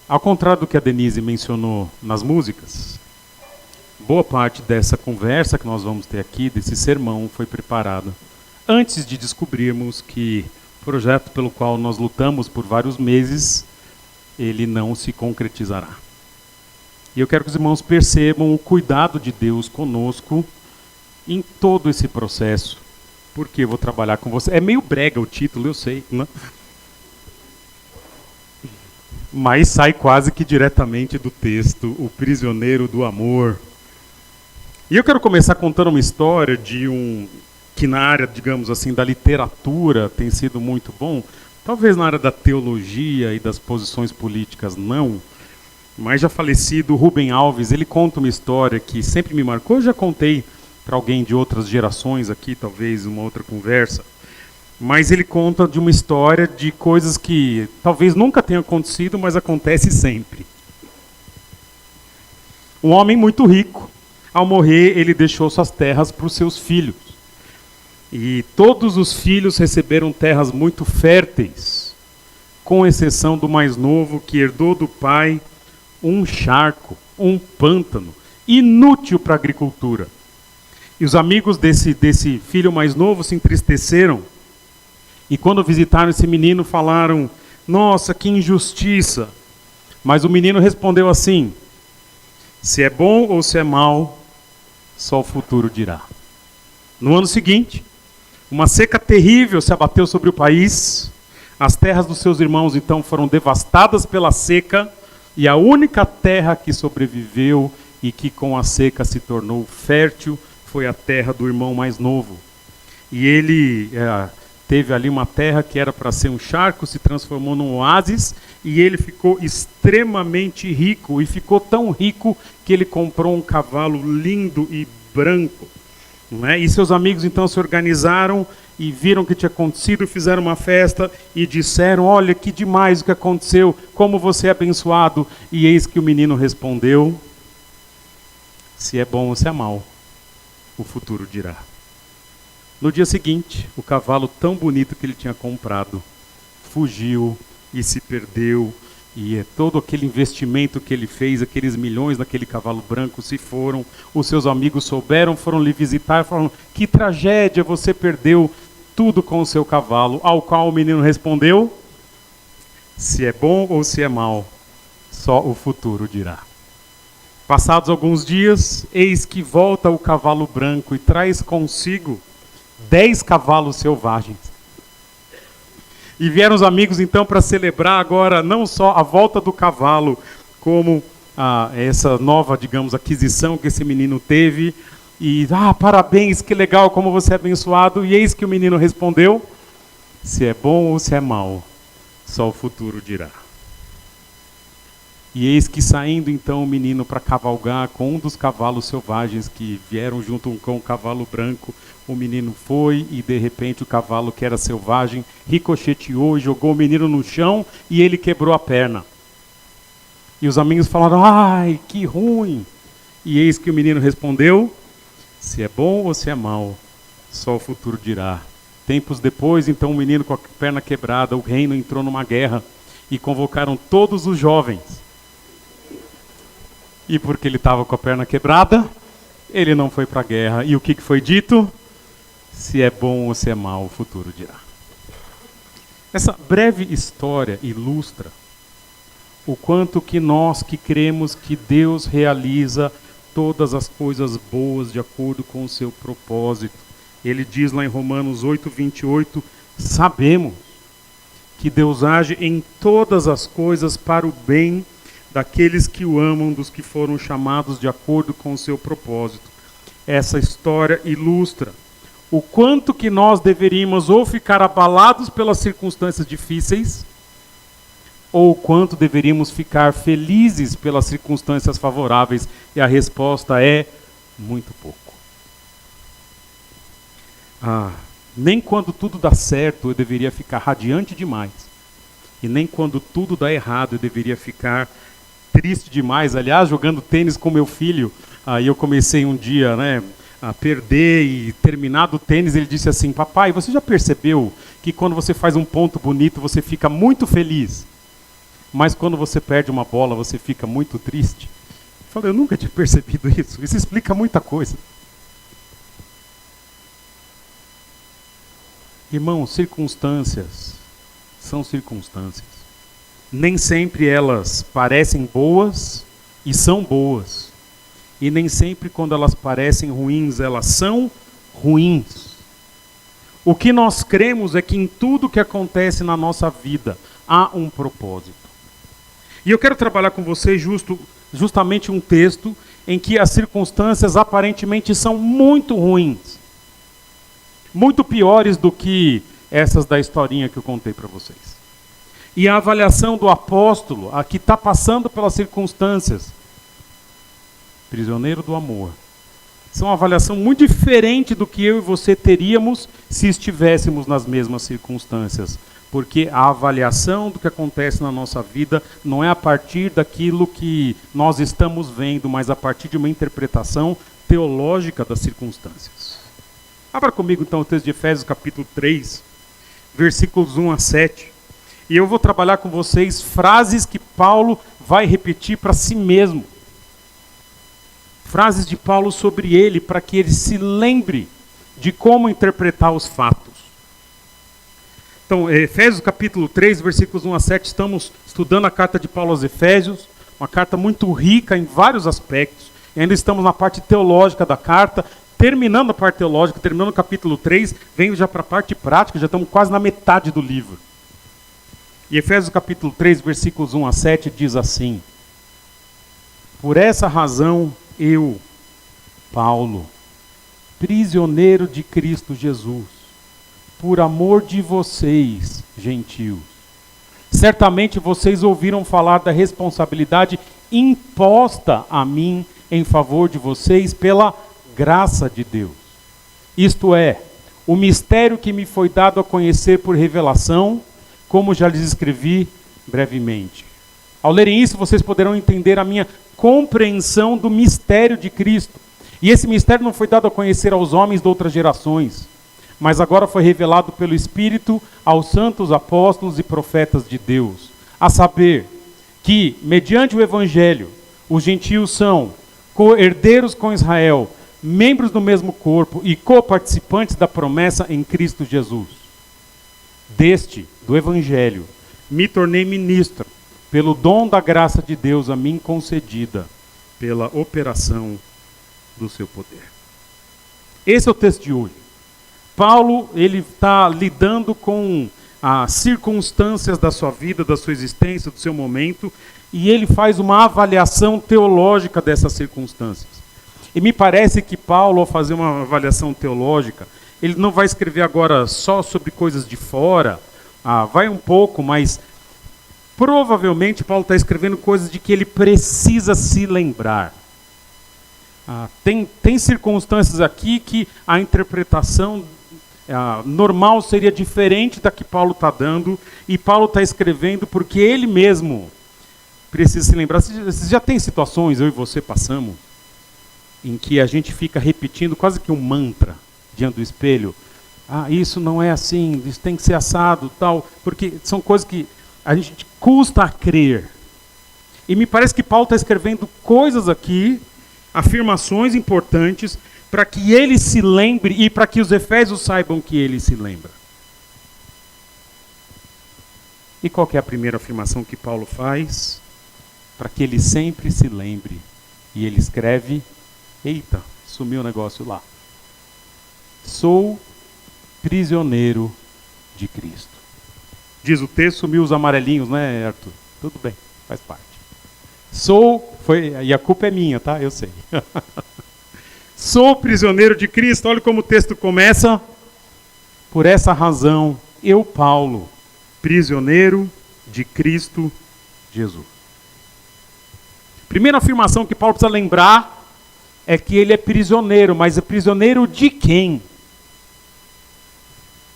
Ao contrário do que a Denise mencionou nas músicas, boa parte dessa conversa que nós vamos ter aqui, desse sermão, foi preparada antes de descobrirmos que o projeto pelo qual nós lutamos por vários meses, ele não se concretizará. E eu quero que os irmãos percebam o cuidado de Deus conosco em todo esse processo, porque eu vou trabalhar com você. É meio brega o título, eu sei, né? Mas sai quase que diretamente do texto, O Prisioneiro do Amor. E eu quero começar contando uma história de que na área, digamos assim, da literatura tem sido muito bom. Talvez na área da teologia e das posições políticas não. Mas já falecido Rubem Alves, ele conta uma história que sempre me marcou. Eu já contei para alguém de outras gerações aqui, talvez uma outra conversa. Mas ele conta de uma história de coisas que talvez nunca tenham acontecido, mas acontece sempre. Um homem muito rico, ao morrer, ele deixou suas terras para os seus filhos. E todos os filhos receberam terras muito férteis, com exceção do mais novo, que herdou do pai um charco, um pântano, inútil para a agricultura. E os amigos desse filho mais novo se entristeceram. E quando visitaram esse menino, falaram: nossa, que injustiça. Mas o menino respondeu assim: se é bom ou se é mal, só o futuro dirá. No ano seguinte, uma seca terrível se abateu sobre o país. As terras dos seus irmãos, então, foram devastadas pela seca. E a única terra que sobreviveu e que com a seca se tornou fértil foi a terra do irmão mais novo. E ele teve ali uma terra que era para ser um charco, se transformou num oásis, e ele ficou extremamente rico, e ficou tão rico que ele comprou um cavalo lindo e branco. Não é? E seus amigos então se organizaram e viram o que tinha acontecido, fizeram uma festa e disseram: olha que demais o que aconteceu, como você é abençoado. E eis que o menino respondeu: se é bom ou se é mal, o futuro dirá. No dia seguinte, o cavalo tão bonito que ele tinha comprado fugiu e se perdeu, e todo aquele investimento que ele fez, aqueles milhões naquele cavalo branco se foram. Os seus amigos souberam, foram lhe visitar e falaram: que tragédia, você perdeu tudo com o seu cavalo. Ao qual o menino respondeu: se é bom ou se é mal, só o futuro dirá. Passados alguns dias, eis que volta o cavalo branco e traz consigo 10 cavalos selvagens. E vieram os amigos então para celebrar agora não só a volta do cavalo, como essa nova, digamos, aquisição que esse menino teve. E, parabéns, que legal, como você é abençoado. E eis que o menino respondeu: se é bom ou se é mal, só o futuro dirá. E eis que saindo então o menino para cavalgar com um dos cavalos selvagens que vieram junto com o cavalo branco, o menino foi e de repente o cavalo que era selvagem ricocheteou e jogou o menino no chão e ele quebrou a perna. E os amigos falaram: ai, que ruim. E eis que o menino respondeu: se é bom ou se é mal, só o futuro dirá. Tempos depois, então o menino com a perna quebrada, o reino entrou numa guerra e convocaram todos os jovens. E porque ele estava com a perna quebrada, ele não foi para a guerra. E o que foi dito? Se é bom ou se é mal, o futuro dirá. Essa breve história ilustra o quanto que nós que cremos que Deus realiza todas as coisas boas de acordo com o seu propósito. Ele diz lá em Romanos 8:28, sabemos que Deus age em todas as coisas para o bem daqueles que o amam, dos que foram chamados de acordo com o seu propósito. Essa história ilustra o quanto que nós deveríamos ou ficar abalados pelas circunstâncias difíceis, ou o quanto deveríamos ficar felizes pelas circunstâncias favoráveis. E a resposta é muito pouco. Nem quando tudo dá certo eu deveria ficar radiante demais. E nem quando tudo dá errado eu deveria ficar triste demais. Aliás, jogando tênis com meu filho, aí eu comecei um dia, a perder, e terminado o tênis ele disse assim: papai, você já percebeu que quando você faz um ponto bonito você fica muito feliz? mas quando você perde uma bola, você fica muito triste. Eu falei, eu nunca tinha percebido isso. Isso explica muita coisa. Irmão, circunstâncias são circunstâncias. Nem sempre elas parecem boas e são boas. E nem sempre quando elas parecem ruins, elas são ruins. O que nós cremos é que em tudo que acontece na nossa vida há um propósito. E eu quero trabalhar com vocês justamente um texto em que as circunstâncias aparentemente são muito ruins. Muito piores do que essas da historinha que eu contei para vocês. E a avaliação do apóstolo, a que está passando pelas circunstâncias, prisioneiro do amor, são uma avaliação muito diferente do que eu e você teríamos se estivéssemos nas mesmas circunstâncias. Porque a avaliação do que acontece na nossa vida não é a partir daquilo que nós estamos vendo, mas a partir de uma interpretação teológica das circunstâncias. Abra comigo então o texto de Efésios capítulo 3, versículos 1 a 7. E eu vou trabalhar com vocês frases que Paulo vai repetir para si mesmo. Frases de Paulo sobre ele, para que ele se lembre de como interpretar os fatos. Então, Efésios capítulo 3, versículos 1 a 7, estamos estudando a carta de Paulo aos Efésios, uma carta muito rica em vários aspectos. E ainda estamos na parte teológica da carta, terminando a parte teológica, terminando o capítulo 3, venho já para a parte prática, já estamos quase na metade do livro. E Efésios capítulo 3, versículos 1 a 7, diz assim: por essa razão eu, Paulo, prisioneiro de Cristo Jesus, por amor de vocês, gentios. Certamente vocês ouviram falar da responsabilidade imposta a mim em favor de vocês pela graça de Deus. Isto é, o mistério que me foi dado a conhecer por revelação, como já lhes escrevi brevemente. Ao lerem isso, vocês poderão entender a minha compreensão do mistério de Cristo. E esse mistério não foi dado a conhecer aos homens de outras gerações, mas agora foi revelado pelo Espírito aos santos apóstolos e profetas de Deus, a saber que, mediante o Evangelho, os gentios são co-herdeiros com Israel, membros do mesmo corpo e co-participantes da promessa em Cristo Jesus. Do Evangelho, me tornei ministro, pelo dom da graça de Deus a mim concedida, pela operação do seu poder. Esse é o texto de hoje. Paulo, ele está lidando com as circunstâncias da sua vida, da sua existência, do seu momento, e ele faz uma avaliação teológica dessas circunstâncias. E me parece que Paulo, ao fazer uma avaliação teológica, ele não vai escrever agora só sobre coisas de fora, vai um pouco, mas provavelmente Paulo está escrevendo coisas de que ele precisa se lembrar. Tem circunstâncias aqui que a interpretação normal seria diferente da que Paulo está dando, e Paulo está escrevendo porque ele mesmo precisa se lembrar. Vocês já tem situações, eu e você passamos, em que a gente fica repetindo quase que um mantra diante do espelho. Isso não é assim, isso tem que ser assado, tal, porque são coisas que a gente custa a crer. E me parece que Paulo está escrevendo coisas aqui, afirmações importantes, para que ele se lembre e para que os efésios saibam que ele se lembra. E qual que é a primeira afirmação que Paulo faz? Para que ele sempre se lembre. E ele escreve, eita, sumiu o negócio lá. Sou prisioneiro de Cristo. Diz o texto, sumiu os amarelinhos, né, Arthur? Tudo bem, faz parte. E a culpa é minha, tá? Eu sei. Sou prisioneiro de Cristo. Olha como o texto começa. Por essa razão, eu, Paulo, prisioneiro de Cristo Jesus. Primeira afirmação que Paulo precisa lembrar é que ele é prisioneiro, mas é prisioneiro de quem?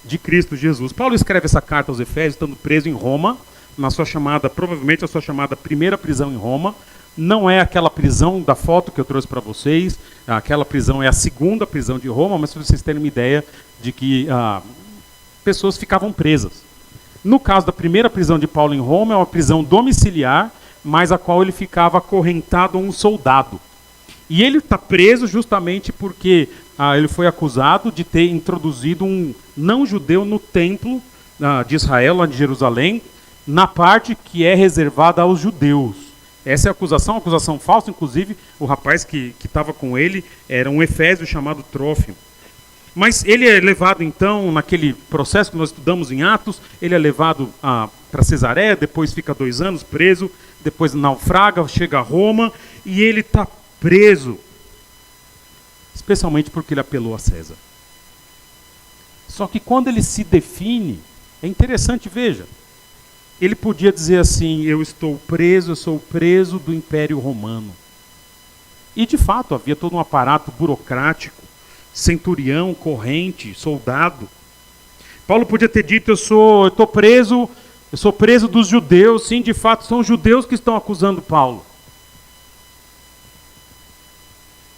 De Cristo Jesus. Paulo escreve essa carta aos Efésios, estando preso em Roma, na sua chamada, provavelmente a sua chamada primeira prisão em Roma. Não é aquela prisão da foto que eu trouxe para vocês, aquela prisão é a segunda prisão de Roma, mas para vocês terem uma ideia de que pessoas ficavam presas. No caso da primeira prisão de Paulo em Roma, é uma prisão domiciliar, mas a qual ele ficava acorrentado a um soldado. E ele está preso justamente porque ele foi acusado de ter introduzido um não-judeu no templo de Israel, lá de Jerusalém, na parte que é reservada aos judeus. Essa é a acusação, uma acusação falsa. Inclusive, o rapaz que estava com ele era um efésio chamado Trófimo. Mas ele é levado, então, naquele processo que nós estudamos em Atos, ele é levado para Cesareia, depois fica 2 anos preso, depois naufraga, chega a Roma, e ele está preso, especialmente porque ele apelou a César. Só que quando ele se define, é interessante, veja, ele podia dizer assim: eu sou preso do Império Romano. E de fato, havia todo um aparato burocrático, centurião, corrente, soldado. Paulo podia ter dito: eu sou preso dos judeus. Sim, de fato, são os judeus que estão acusando Paulo.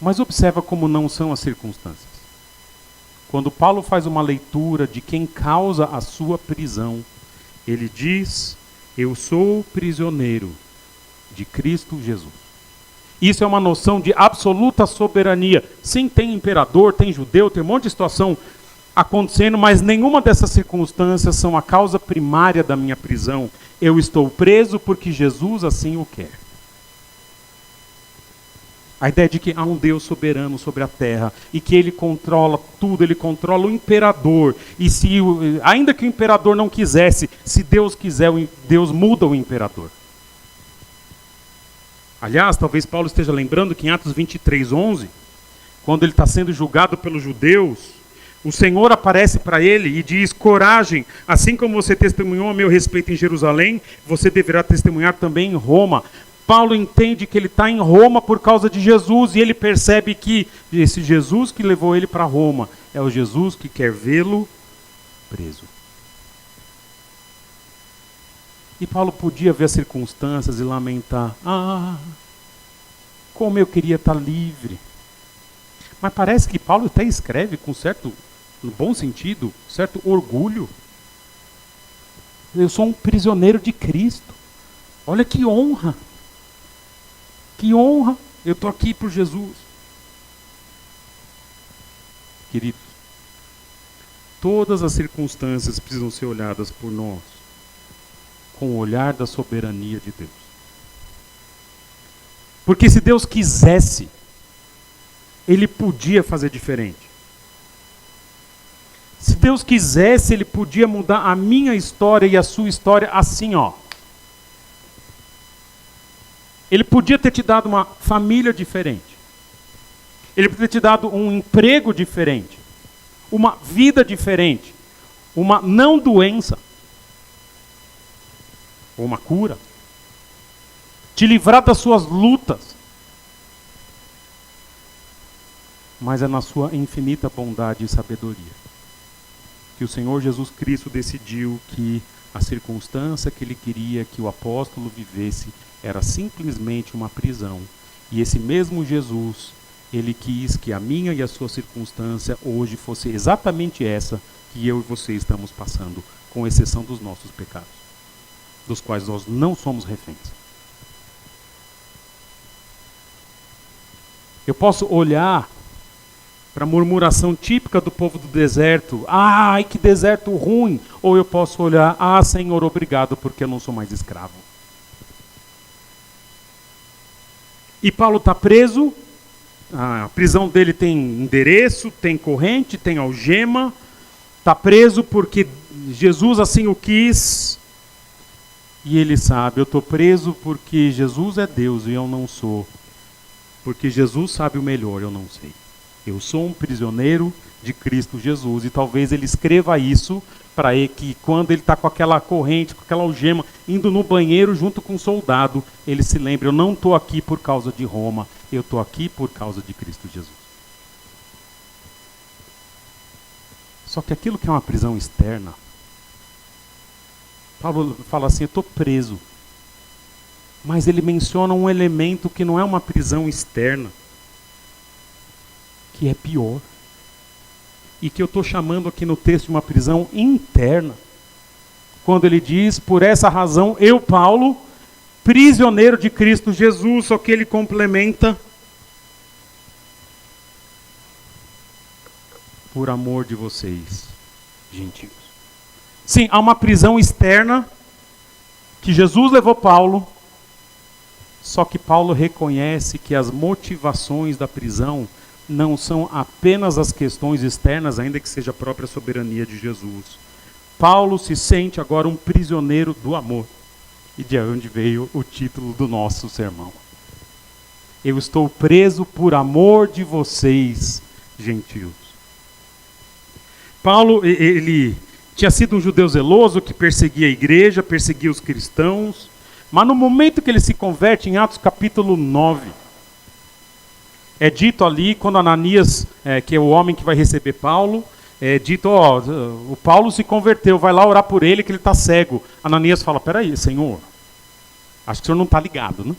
Mas observa como não são as circunstâncias. Quando Paulo faz uma leitura de quem causa a sua prisão, ele diz: eu sou prisioneiro de Cristo Jesus. Isso é uma noção de absoluta soberania. Sim, tem imperador, tem judeu, tem um monte de situação acontecendo, mas nenhuma dessas circunstâncias são a causa primária da minha prisão. Eu estou preso porque Jesus assim o quer. A ideia de que há um Deus soberano sobre a terra e que ele controla tudo, ele controla o imperador. E ainda que o imperador não quisesse, se Deus quiser, Deus muda o imperador. Aliás, talvez Paulo esteja lembrando que em Atos 23:11, quando ele está sendo julgado pelos judeus, o Senhor aparece para ele e diz: coragem, assim como você testemunhou a meu respeito em Jerusalém, você deverá testemunhar também em Roma. Paulo entende que ele está em Roma por causa de Jesus, e ele percebe que esse Jesus que levou ele para Roma é o Jesus que quer vê-lo preso. E Paulo podia ver as circunstâncias e lamentar: como eu queria estar livre. Mas parece que Paulo até escreve com certo, no bom sentido, certo orgulho. Eu sou um prisioneiro de Cristo. Olha que honra. Que honra. Eu estou aqui por Jesus. Queridos, todas as circunstâncias precisam ser olhadas por nós com o olhar da soberania de Deus. Porque se Deus quisesse, Ele podia fazer diferente. Se Deus quisesse, Ele podia mudar a minha história e a sua história assim, ó. Ele podia ter te dado uma família diferente. Ele podia ter te dado um emprego diferente. Uma vida diferente. Uma não doença. Ou uma cura. Te livrar das suas lutas. Mas é na sua infinita bondade e sabedoria que o Senhor Jesus Cristo decidiu que a circunstância que Ele queria que o apóstolo vivesse era simplesmente uma prisão. E esse mesmo Jesus, Ele quis que a minha e a sua circunstância hoje fosse exatamente essa que eu e você estamos passando, com exceção dos nossos pecados, dos quais nós não somos reféns. Eu posso olhar para a murmuração típica do povo do deserto: ai, que deserto ruim. Ou eu posso olhar: Senhor, obrigado, porque eu não sou mais escravo. E Paulo está preso, a prisão dele tem endereço, tem corrente, tem algema. Está preso porque Jesus assim o quis. E ele sabe: eu estou preso porque Jesus é Deus e eu não sou. Porque Jesus sabe o melhor, eu não sei. Eu sou um prisioneiro de Cristo Jesus. E talvez ele escreva isso para que quando ele está com aquela corrente, com aquela algema, indo no banheiro junto com um soldado, ele se lembre: eu não estou aqui por causa de Roma, eu estou aqui por causa de Cristo Jesus. Só que aquilo que é uma prisão externa, Paulo fala assim: eu estou preso. Mas ele menciona um elemento que não é uma prisão externa, que é pior. E que eu estou chamando aqui no texto de uma prisão interna. quando ele diz: por essa razão eu, Paulo, prisioneiro de Cristo Jesus, só que ele complementa: por amor de vocês, gentios. Sim, há uma prisão externa que Jesus levou Paulo, só que Paulo reconhece que as motivações da prisão não são apenas as questões externas, ainda que seja a própria soberania de Jesus. Paulo se sente agora um prisioneiro do amor. E de onde veio o título do nosso sermão. Eu estou preso por amor de vocês, gentios. Paulo, ele tinha sido um judeu zeloso que perseguia a igreja, perseguia os cristãos, mas no momento que ele se converte, em Atos capítulo 9, é dito ali, quando Ananias, que é o homem que vai receber Paulo, é dito: o Paulo se converteu, vai lá orar por ele que ele está cego. Ananias fala: peraí, Senhor, acho que o senhor não está ligado, né?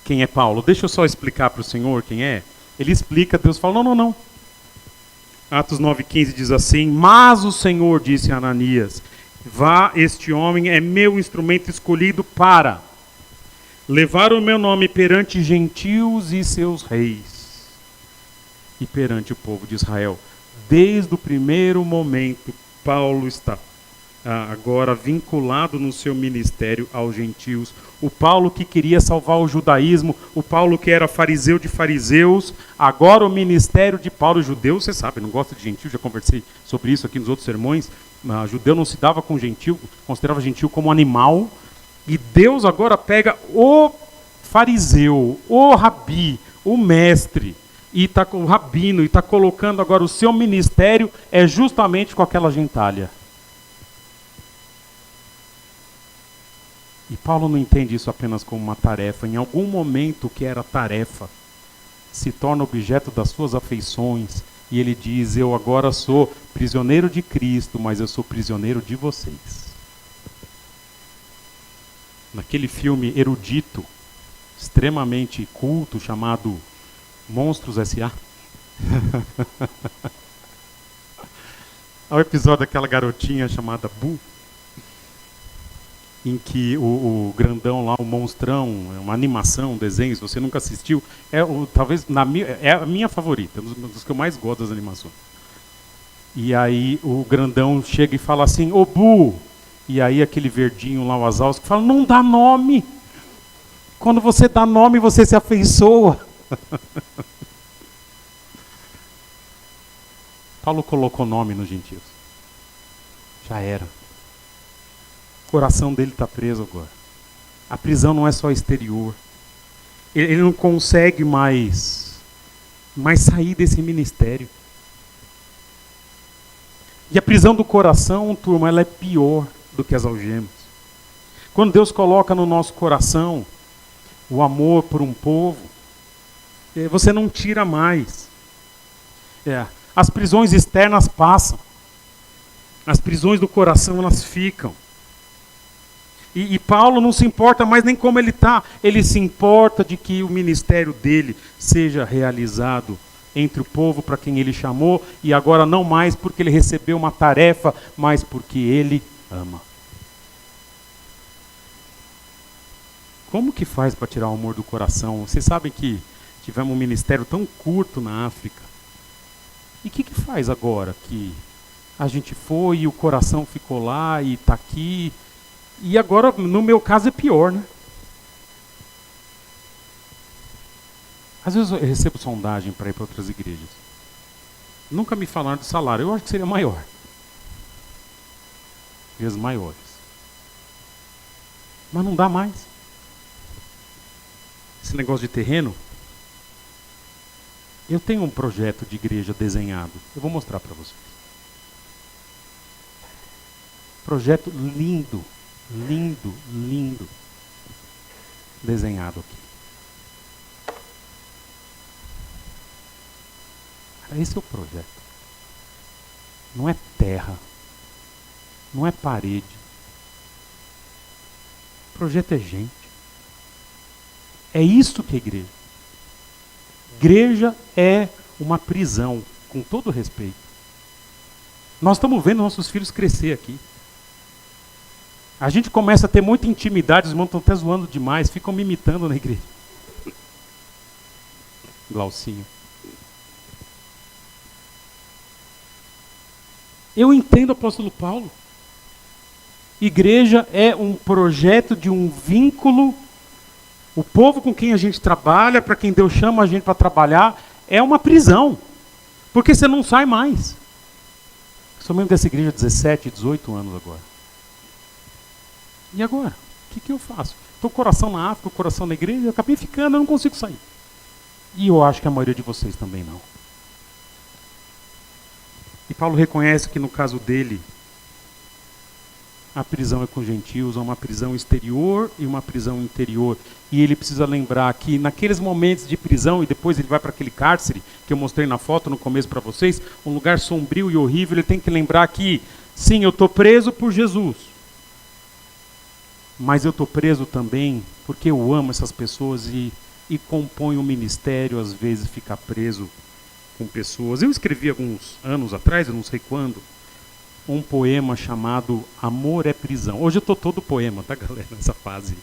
Quem é Paulo? Deixa eu só explicar para o senhor quem é. Ele explica, Deus fala: não. Atos 9,15 diz assim: mas o Senhor disse a Ananias: vá, este homem é meu instrumento escolhido para levar o meu nome perante gentios e seus reis, e perante o povo de Israel. Desde o primeiro momento, Paulo está agora vinculado no seu ministério aos gentios. O Paulo que queria salvar o judaísmo, o Paulo que era fariseu de fariseus, agora o ministério de Paulo, judeu, você sabe, não gosta de gentil, já conversei sobre isso aqui nos outros sermões. Judeu não se dava com gentil, considerava gentil como animal. E Deus agora pega o fariseu, o rabi, o mestre, e tá com o rabino, e está colocando agora o seu ministério é justamente com aquela gentalha. E Paulo não entende isso apenas como uma tarefa. Em algum momento, o que era tarefa se torna objeto das suas afeições. E ele diz: eu agora sou prisioneiro de Cristo, mas eu sou prisioneiro de vocês. Naquele filme erudito, extremamente culto, chamado Monstros S.A. Há o episódio daquela garotinha chamada Boo, em que o grandão lá, o monstrão, é uma animação, um desenho, se você nunca assistiu, talvez é a minha favorita, um dos que eu mais gosto das animações. E aí o grandão chega e fala assim: ô Bu! E aí aquele verdinho lá, o Wazowski, fala: não dá nome! Quando você dá nome, você se afeiçoa. Paulo colocou nome nos gentios. Já era. O coração dele está preso agora. A prisão não é só exterior. Ele não consegue mais sair desse ministério. E a prisão do coração, turma, ela é pior do que as algemas. Quando Deus coloca no nosso coração o amor por um povo, você não tira mais. As prisões externas passam. As prisões do coração, elas ficam. E Paulo não se importa mais nem como ele está. Ele se importa de que o ministério dele seja realizado entre o povo para quem ele chamou. E agora não mais porque ele recebeu uma tarefa, mas porque ele ama. Como que faz para tirar o amor do coração? Vocês sabem que tivemos um ministério tão curto na África. E o que faz agora que a gente foi e o coração ficou lá e está aqui? E agora, no meu caso, é pior, né? Às vezes eu recebo sondagem para ir para outras igrejas. Nunca me falaram de salário. Eu acho que seria maior. Igrejas maiores. Mas não dá mais. Esse negócio de terreno. Eu tenho um projeto de igreja desenhado. Eu vou mostrar para vocês. Projeto lindo. Lindo, lindo. Desenhado aqui. Esse é o projeto. Não é terra. Não é parede. O projeto é gente. É isso que é igreja. Igreja é uma prisão, com todo respeito. Nós estamos vendo nossos filhos crescer aqui. A gente começa a ter muita intimidade, os irmãos estão até zoando demais, ficam me imitando na igreja. Glaucinho. Eu entendo o apóstolo Paulo. Igreja é um projeto de um vínculo. O povo com quem a gente trabalha, para quem Deus chama a gente para trabalhar, é uma prisão. Porque você não sai mais. Sou membro dessa igreja há 17, 18 anos agora. E agora? O que eu faço? Estou com o coração na África, o coração na igreja, eu acabei ficando, eu não consigo sair. E eu acho que a maioria de vocês também não. E Paulo reconhece que no caso dele, a prisão é com gentios, é uma prisão exterior e uma prisão interior. E ele precisa lembrar que naqueles momentos de prisão, e depois ele vai para aquele cárcere, que eu mostrei na foto no começo para vocês, um lugar sombrio e horrível, ele tem que lembrar que, sim, eu estou preso por Jesus. Mas eu estou preso também porque eu amo essas pessoas e compõe um ministério, às vezes ficar preso com pessoas. Eu escrevi alguns anos atrás, eu não sei quando, um poema chamado Amor é Prisão. Hoje eu estou todo poema, tá, galera, nessa fase.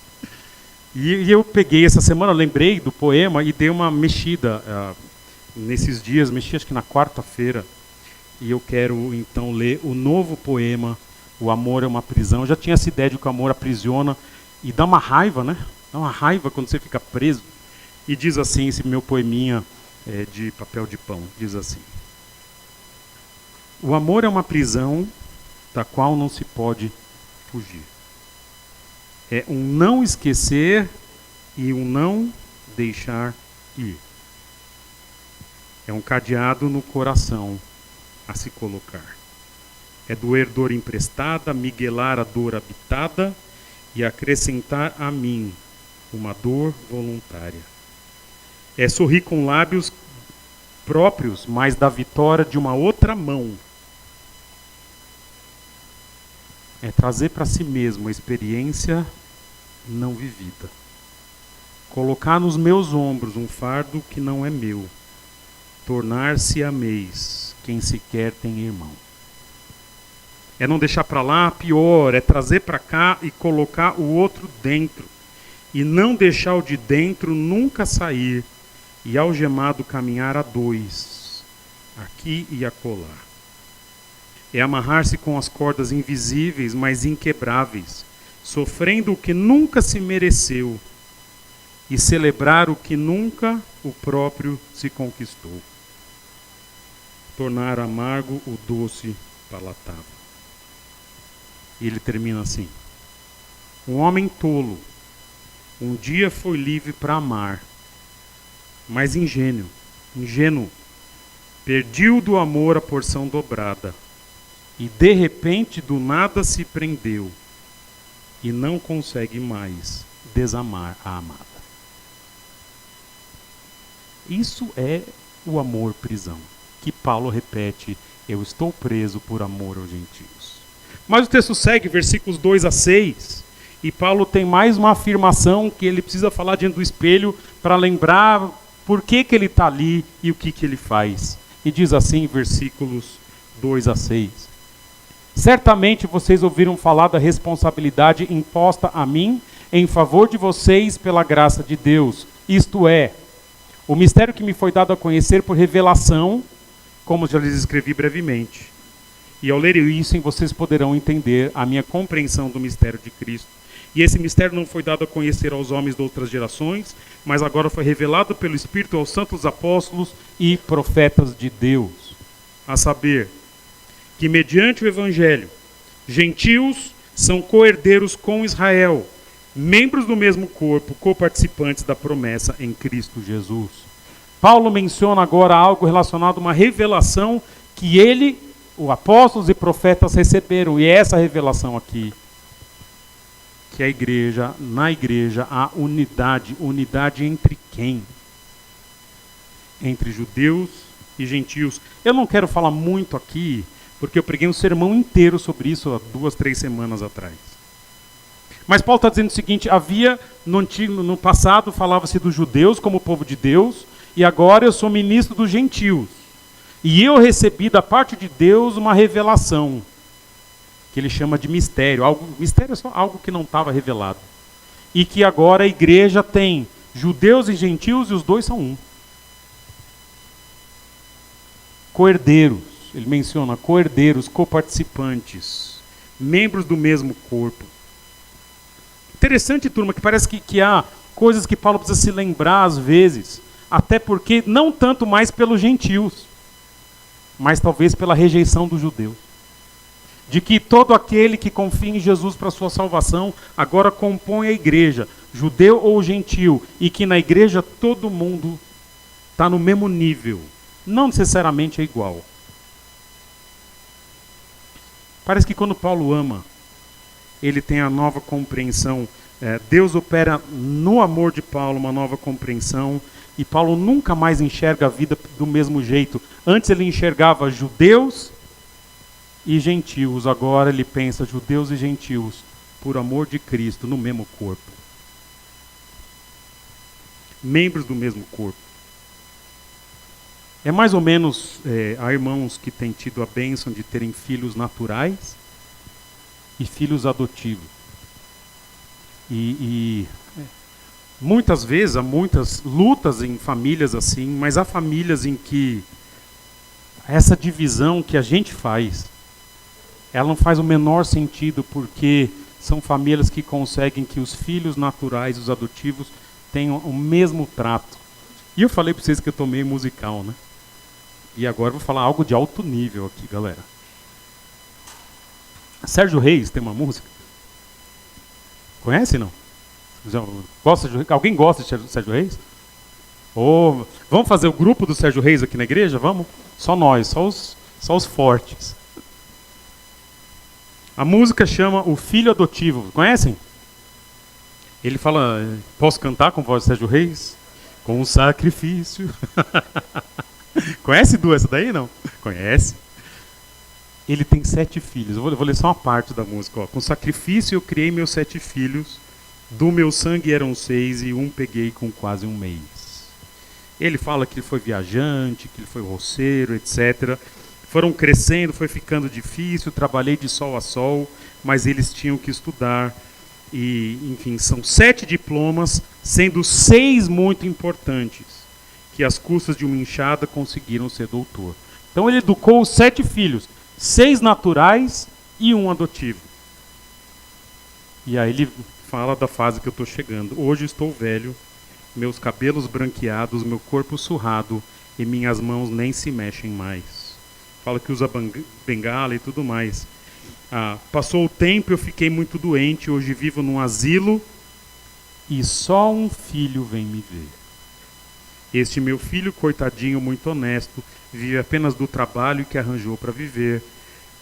E eu peguei essa semana, lembrei do poema e dei uma mexida nesses dias, mexi acho que na quarta-feira, e eu quero então ler o novo poema, O Amor é uma Prisão. Eu já tinha essa ideia de que o amor aprisiona e dá uma raiva, né? Dá uma raiva quando você fica preso. E diz assim, esse meu poeminha de papel de pão, diz assim: o amor é uma prisão da qual não se pode fugir. É um não esquecer e um não deixar ir. É um cadeado no coração a se colocar. É doer dor emprestada, miguelar a dor habitada e acrescentar a mim uma dor voluntária. É sorrir com lábios próprios, mas da vitória de uma outra mão. É trazer para si mesmo a experiência não vivida. Colocar nos meus ombros um fardo que não é meu. Tornar-se ameis quem sequer tem irmão. É não deixar para lá, pior, é trazer para cá e colocar o outro dentro. E não deixar o de dentro nunca sair. E algemado caminhar a dois, aqui e acolá. É amarrar-se com as cordas invisíveis, mas inquebráveis, sofrendo o que nunca se mereceu, e celebrar o que nunca o próprio se conquistou. Tornar amargo o doce palatável. E ele termina assim: um homem tolo, um dia foi livre para amar, mas ingênuo, perdeu do amor a porção dobrada, e de repente do nada se prendeu, e não consegue mais desamar a amada. Isso é o amor prisão, que Paulo repete: eu estou preso por amor aos gentios. Mas o texto segue, versículos 2 a 6, e Paulo tem mais uma afirmação que ele precisa falar diante do espelho para lembrar por que ele está ali e o que ele faz. E diz assim, versículos 2 a 6. Certamente vocês ouviram falar da responsabilidade imposta a mim em favor de vocês pela graça de Deus. Isto é, o mistério que me foi dado a conhecer por revelação, como já lhes escrevi brevemente. E ao ler isso, vocês poderão entender a minha compreensão do mistério de Cristo. E esse mistério não foi dado a conhecer aos homens de outras gerações, mas agora foi revelado pelo Espírito aos santos apóstolos e profetas de Deus. A saber, que mediante o Evangelho, gentios são co-herdeiros com Israel, membros do mesmo corpo, coparticipantes da promessa em Cristo Jesus. Paulo menciona agora algo relacionado a uma revelação que ele, os apóstolos e profetas receberam, e é essa revelação aqui. Que a igreja, na igreja, há unidade. Unidade entre quem? Entre judeus e gentios. Eu não quero falar muito aqui, porque eu preguei um sermão inteiro sobre isso há 2, 3 semanas atrás. Mas Paulo está dizendo o seguinte: havia no passado falava-se dos judeus como povo de Deus, e agora eu sou ministro dos gentios. E eu recebi da parte de Deus uma revelação. que ele chama de mistério. Mistério é só algo que não estava revelado. E que agora a igreja tem judeus e gentios e os dois são um. Co-herdeiros, ele menciona co-herdeiros, coparticipantes, membros do mesmo corpo. Interessante, turma, que parece que há coisas que Paulo precisa se lembrar às vezes, até porque não tanto mais pelos gentios, mas talvez pela rejeição dos judeus. De que todo aquele que confia em Jesus para a sua salvação, agora compõe a igreja, judeu ou gentil, e que na igreja todo mundo está no mesmo nível, não necessariamente é igual. Parece que quando Paulo ama, ele tem a nova compreensão. Deus opera no amor de Paulo uma nova compreensão, e Paulo nunca mais enxerga a vida do mesmo jeito. Antes ele enxergava judeus e gentios, agora ele pensa judeus e gentios, por amor de Cristo, no mesmo corpo. Membros do mesmo corpo. É mais ou menos, há irmãos que têm tido a bênção de terem filhos naturais e filhos adotivos. E muitas vezes, há muitas lutas em famílias assim, mas há famílias em que essa divisão que a gente faz, ela não faz o menor sentido, porque são famílias que conseguem que os filhos naturais, os adotivos, tenham o mesmo trato. E eu falei para vocês que eu tô meio musical, né? E agora eu vou falar algo de alto nível aqui, galera. Sérgio Reis tem uma música. Conhece, não? Alguém gosta de Sérgio Reis? Vamos fazer o grupo do Sérgio Reis aqui na igreja? Vamos? Só nós, só os fortes. A música chama O Filho Adotivo. Conhecem? Ele fala, posso cantar com voz de Sérgio Reis? Com um sacrifício. Conhece, Du, essa daí, não? Conhece? Ele tem 7 filhos. Eu vou ler só uma parte da música. Ó. Com sacrifício eu criei meus 7 filhos. Do meu sangue eram 6 e um peguei com quase um mês. Ele fala que ele foi viajante, que ele foi roceiro, etc. Foram crescendo, foi ficando difícil, trabalhei de sol a sol, mas eles tinham que estudar. E, enfim, são 7 diplomas, sendo 6 muito importantes, que às custas de uma enxada conseguiram ser doutor. Então ele educou os 7 filhos, 6 naturais e um adotivo. E aí ele fala da fase que eu estou chegando. Hoje estou velho, meus cabelos branqueados, meu corpo surrado e minhas mãos nem se mexem mais. Fala que usa bengala e tudo mais. Passou o tempo, eu fiquei muito doente, hoje vivo num asilo e só um filho vem me ver. Este meu filho, coitadinho, muito honesto, vive apenas do trabalho que arranjou para viver.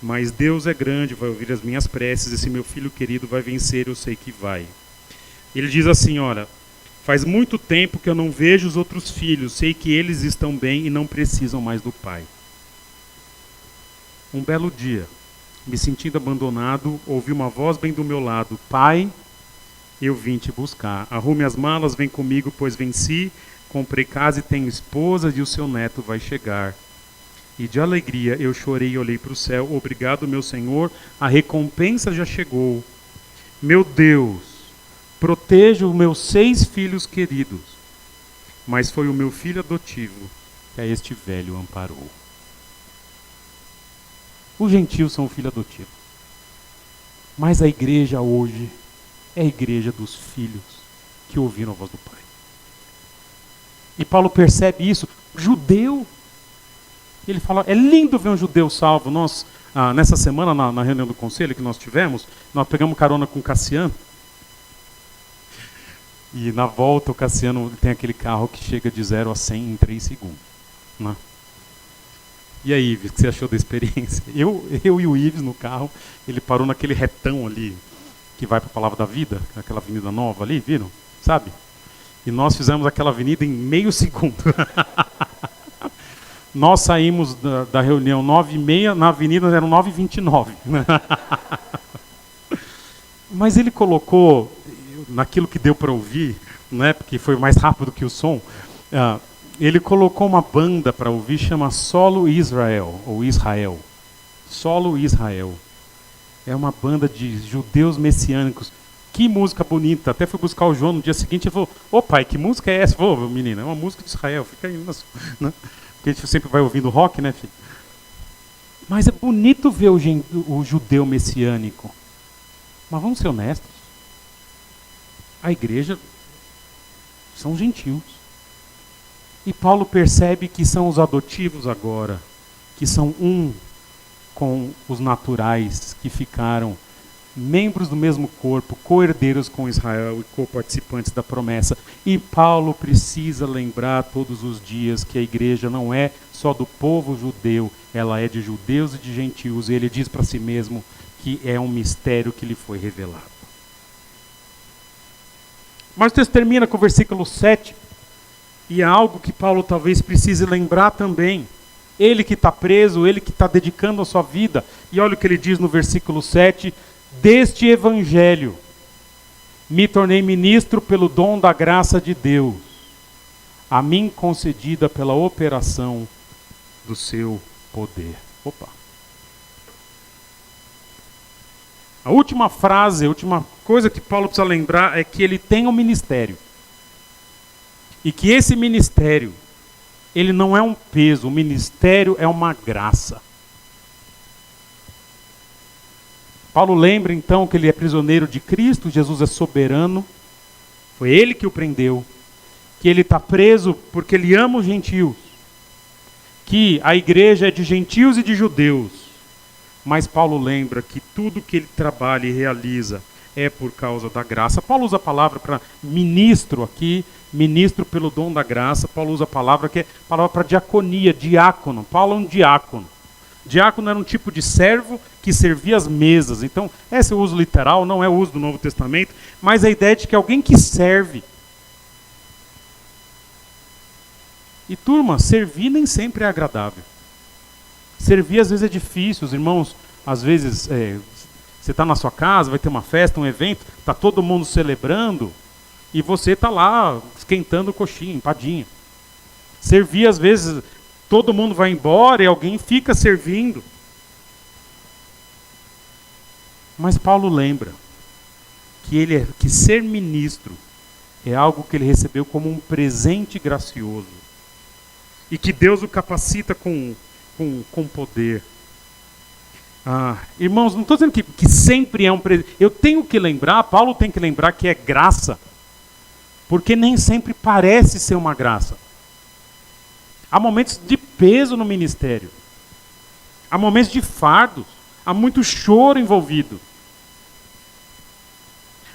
Mas Deus é grande, vai ouvir as minhas preces, esse meu filho querido vai vencer, eu sei que vai. Ele diz assim, olha, faz muito tempo que eu não vejo os outros filhos, sei que eles estão bem e não precisam mais do pai. Um belo dia, me sentindo abandonado, ouvi uma voz bem do meu lado, pai, eu vim te buscar, arrume as malas, vem comigo, pois venci, comprei casa e tenho esposa e o seu neto vai chegar. E de alegria eu chorei e olhei para o céu. Obrigado, meu Senhor, a recompensa já chegou. Meu Deus, proteja os meus 6 filhos queridos. Mas foi o meu filho adotivo que a este velho amparou. Os gentios são o filho adotivo. Mas a igreja hoje é a igreja dos filhos que ouviram a voz do Pai. E Paulo percebe isso. Judeu. Ele fala, é lindo ver um judeu salvo. Nós, nessa semana, na reunião do conselho que nós tivemos, nós pegamos carona com o Cassiano. E na volta o Cassiano tem aquele carro que chega de 0 a 100 em 3 segundos. Né? E aí, Ives, o que você achou da experiência? Eu e o Ives no carro, ele parou naquele retão ali, que vai para a Palavra da Vida, aquela avenida nova ali, viram? Sabe? E nós fizemos aquela avenida em meio segundo. Nós saímos da reunião 9h30, na avenida eram 9h29. Mas ele colocou, naquilo que deu para ouvir, né, porque foi mais rápido que o som, ele colocou uma banda para ouvir, chama Solo Israel, ou Israel. Solo Israel. É uma banda de judeus messiânicos. Que música bonita. Até fui buscar o João no dia seguinte e falou: ô pai, que música é essa? Ô, menina, é uma música de Israel. Fica aí. Né? Porque a gente sempre vai ouvindo rock, né, filho? Mas é bonito ver o judeu messiânico. Mas vamos ser honestos. A igreja são gentios. E Paulo percebe que são os adotivos agora, que são um com os naturais, que ficaram membros do mesmo corpo, co-herdeiros com Israel e co-participantes da promessa. E Paulo precisa lembrar todos os dias que a igreja não é só do povo judeu, ela é de judeus e de gentios. E ele diz para si mesmo que é um mistério que lhe foi revelado. Mas o texto termina com o versículo 7, e é algo que Paulo talvez precise lembrar também. Ele que está preso, ele que está dedicando a sua vida. E olha o que ele diz no versículo 7, deste evangelho me tornei ministro pelo dom da graça de Deus, a mim concedida pela operação do seu poder. Opa! A última frase, a última coisa que Paulo precisa lembrar é que ele tem um ministério. E que esse ministério, ele não é um peso, o ministério é uma graça. Paulo lembra então que ele é prisioneiro de Cristo, Jesus é soberano, foi ele que o prendeu, que ele está preso porque ele ama os gentios, que a igreja é de gentios e de judeus, mas Paulo lembra que tudo que ele trabalha e realiza é por causa da graça. Paulo usa a palavra para ministro aqui, ministro pelo dom da graça. Paulo usa a palavra que é palavra para diaconia, diácono. Paulo é um diácono. Diácono era um tipo de servo que servia as mesas. Então, esse é o uso literal, não é o uso do Novo Testamento, mas a ideia de que alguém que serve. E turma, servir nem sempre é agradável. Servir às vezes é difícil, os irmãos, às vezes, você está na sua casa, vai ter uma festa, um evento, está todo mundo celebrando, e você está lá esquentando coxinha, empadinha. Servir, às vezes, todo mundo vai embora e alguém fica servindo. Mas Paulo lembra que ser ministro é algo que ele recebeu como um presente gracioso. E que Deus o capacita com poder. Irmãos, não estou dizendo que sempre é um presente. Eu tenho que lembrar, Paulo tem que lembrar que é graça. Porque nem sempre parece ser uma graça. Há momentos de peso no ministério. Há momentos de fardos. Há muito choro envolvido.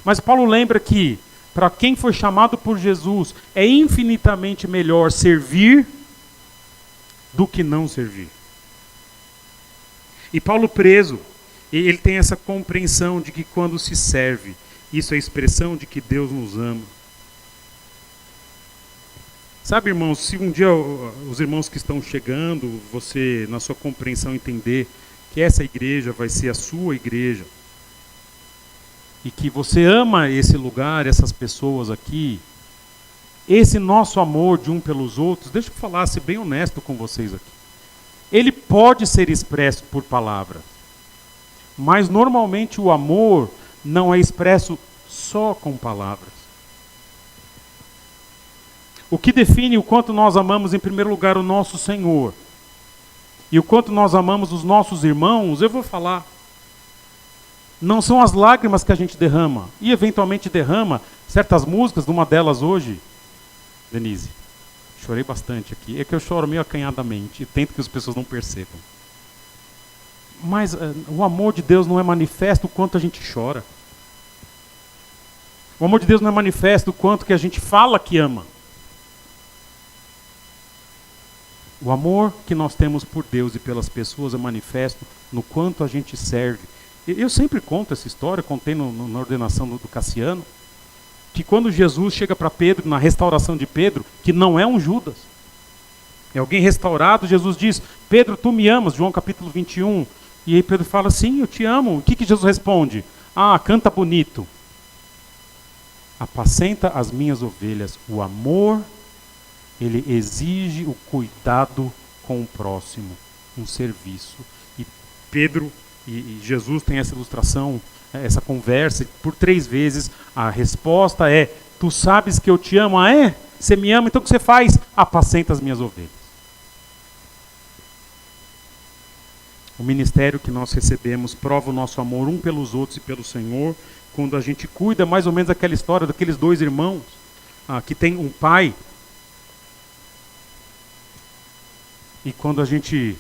Mas Paulo lembra que, para quem foi chamado por Jesus, é infinitamente melhor servir do que não servir. E Paulo preso, ele tem essa compreensão de que quando se serve, isso é a expressão de que Deus nos ama. Sabe, irmãos, se um dia os irmãos que estão chegando, você, na sua compreensão, entender que essa igreja vai ser a sua igreja, e que você ama esse lugar, essas pessoas aqui, esse nosso amor de um pelos outros, deixa eu falar, ser bem honesto com vocês aqui. Ele pode ser expresso por palavras, mas normalmente o amor não é expresso só com palavras. O que define o quanto nós amamos, em primeiro lugar, o nosso Senhor, e o quanto nós amamos os nossos irmãos, eu vou falar. Não são as lágrimas que a gente derrama, e eventualmente derrama certas músicas, uma delas hoje, Denise, chorei bastante aqui, é que eu choro meio acanhadamente, e tento que as pessoas não percebam. Mas o amor de Deus não é manifesto o quanto a gente chora. O amor de Deus não é manifesto o quanto que a gente fala que ama. O amor que nós temos por Deus e pelas pessoas é manifesto no quanto a gente serve. Eu sempre conto essa história, contei na ordenação do Cassiano, que quando Jesus chega para Pedro, na restauração de Pedro, que não é um Judas, é alguém restaurado, Jesus diz, Pedro, tu me amas, João capítulo 21. E aí Pedro fala, sim, eu te amo. O que Jesus responde? Canta bonito. Apacenta as minhas ovelhas. O amor, ele exige o cuidado com o próximo, um serviço. E Pedro E Jesus tem essa ilustração, essa conversa, e por 3 vezes a resposta é: tu sabes que eu te amo. Ah, é? Você me ama, então o que você faz? Apacenta as minhas ovelhas. O ministério que nós recebemos prova o nosso amor um pelos outros e pelo Senhor, quando a gente cuida, mais ou menos aquela história daqueles 2 irmãos, que tem um pai, e quando a gente,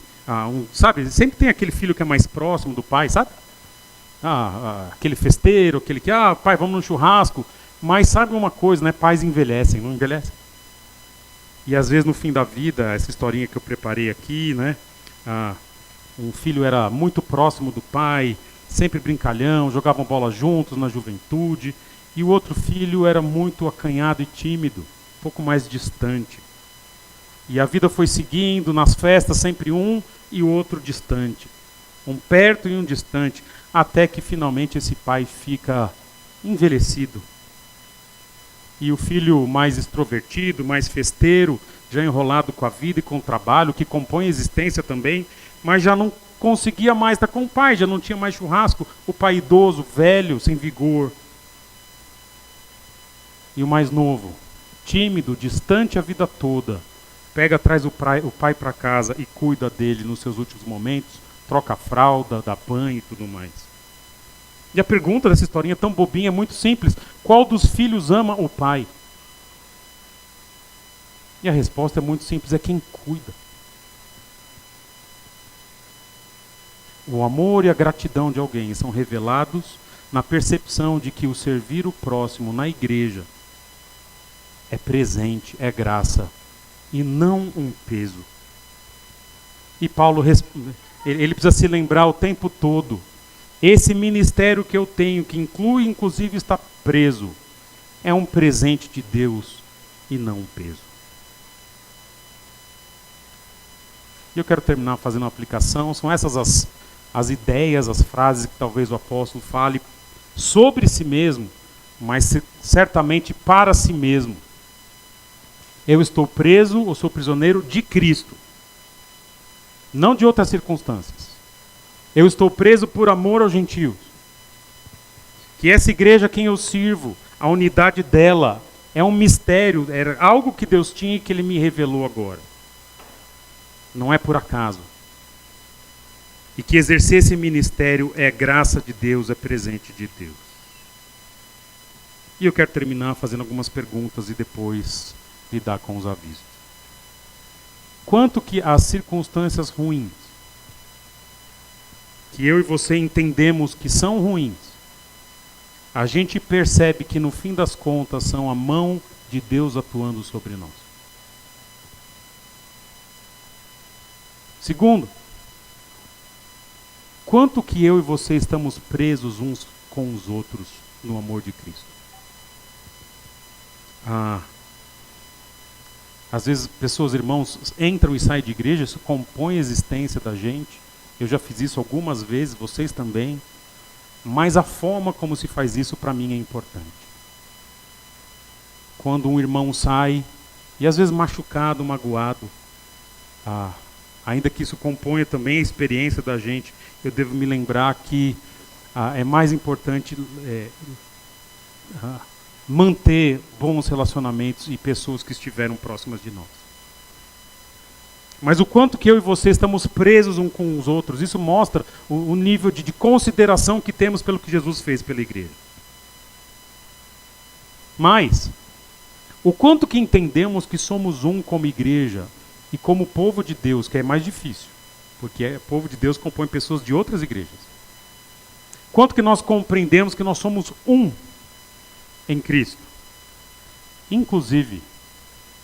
sabe, sempre tem aquele filho que é mais próximo do pai, sabe? Aquele festeiro, aquele que, pai, vamos no churrasco, mas sabe uma coisa, né? Pais envelhecem, não envelhecem? E às vezes no fim da vida, essa historinha que eu preparei aqui, né? Um filho era muito próximo do pai, sempre brincalhão, jogavam bola juntos na juventude, e o outro filho era muito acanhado e tímido, um pouco mais distante. E a vida foi seguindo, nas festas sempre um e o outro distante. Um perto e um distante, até que finalmente esse pai fica envelhecido. E o filho mais extrovertido, mais festeiro, já enrolado com a vida e com o trabalho, que compõe a existência também, mas já não conseguia mais estar com o pai, já não tinha mais churrasco. O pai idoso, velho, sem vigor. E o mais novo, tímido, distante a vida toda, pega, traz o pai para casa e cuida dele nos seus últimos momentos, troca a fralda, dá banho e tudo mais. E a pergunta dessa historinha tão bobinha é muito simples: qual dos filhos ama o pai? E a resposta é muito simples: é quem cuida. O amor e a gratidão de alguém são revelados na percepção de que o servir o próximo na igreja é presente, é graça, e não um peso. E Paulo, ele precisa se lembrar o tempo todo: esse ministério que eu tenho, que inclui inclusive estar preso, é um presente de Deus e não um peso. E eu quero terminar fazendo uma aplicação. São essas as ideias, as frases que talvez o apóstolo fale sobre si mesmo, mas certamente para si mesmo. Eu estou preso ou sou prisioneiro de Cristo, não de outras circunstâncias. Eu estou preso por amor aos gentios. Que essa igreja a quem eu sirvo, a unidade dela, é um mistério, era algo que Deus tinha e que Ele me revelou agora. Não é por acaso. E que exercer esse ministério é graça de Deus, é presente de Deus. E eu quero terminar fazendo algumas perguntas e depois lidar com os avisos. Quanto que as circunstâncias ruins, que eu e você entendemos que são ruins, a gente percebe que no fim das contas são a mão de Deus atuando sobre nós? Segundo, quanto que eu e você estamos presos uns com os outros no amor de Cristo? Às vezes pessoas, irmãos, entram e saem de igreja, isso compõe a existência da gente. Eu já fiz isso algumas vezes, vocês também. Mas a forma como se faz isso para mim é importante. Quando um irmão sai, e às vezes machucado, magoado, ainda que isso componha também a experiência da gente, eu devo me lembrar que é mais importante manter bons relacionamentos e pessoas que estiveram próximas de nós. Mas o quanto que eu e você estamos presos uns com os outros, isso mostra o nível de consideração que temos pelo que Jesus fez pela igreja. Mas, o quanto que entendemos que somos um como igreja e como povo de Deus, que é mais difícil, porque o povo de Deus compõe pessoas de outras igrejas. Quanto que nós compreendemos que nós somos um em Cristo. Inclusive,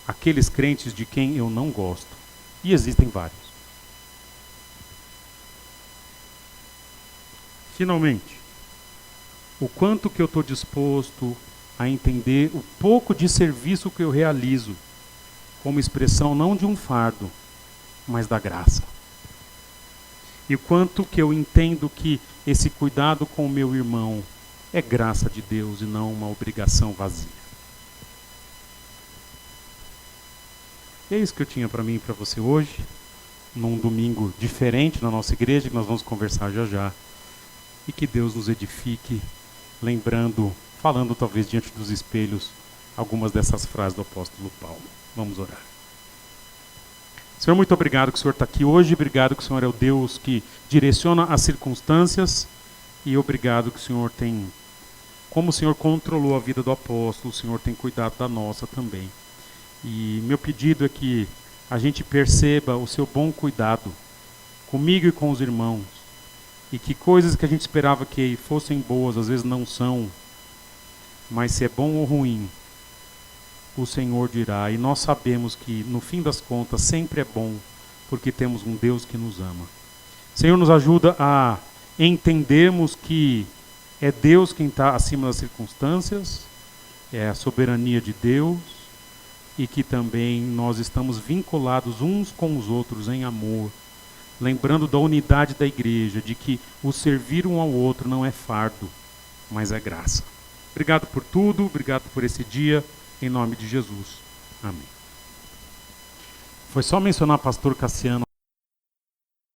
aqueles crentes de quem eu não gosto. E existem vários. Finalmente, o quanto que eu estou disposto a entender o pouco de serviço que eu realizo como expressão não de um fardo, mas da graça. E o quanto que eu entendo que esse cuidado com o meu irmão é graça de Deus e não uma obrigação vazia. E é isso que eu tinha para mim e para você hoje, num domingo diferente na nossa igreja, que nós vamos conversar já já. e que Deus nos edifique, lembrando, falando talvez diante dos espelhos, algumas dessas frases do apóstolo Paulo. Vamos orar. Senhor, muito obrigado que o Senhor está aqui hoje, obrigado que o Senhor é o Deus que direciona as circunstâncias e obrigado que o Senhor tem, como o Senhor controlou a vida do apóstolo, o Senhor tem cuidado da nossa também. E meu pedido é que a gente perceba o seu bom cuidado comigo e com os irmãos e que coisas que a gente esperava que fossem boas, às vezes não são, mas se é bom ou ruim, o Senhor dirá, e nós sabemos que no fim das contas sempre é bom, porque temos um Deus que nos ama. Senhor, nos ajuda a entendermos que é Deus quem está acima das circunstâncias, é a soberania de Deus, e que também nós estamos vinculados uns com os outros em amor, lembrando da unidade da igreja, de que o servir um ao outro não é fardo, mas é graça. Obrigado por tudo, obrigado por esse dia, em nome de Jesus. Amém. Foi só mencionar pastor Cassiano.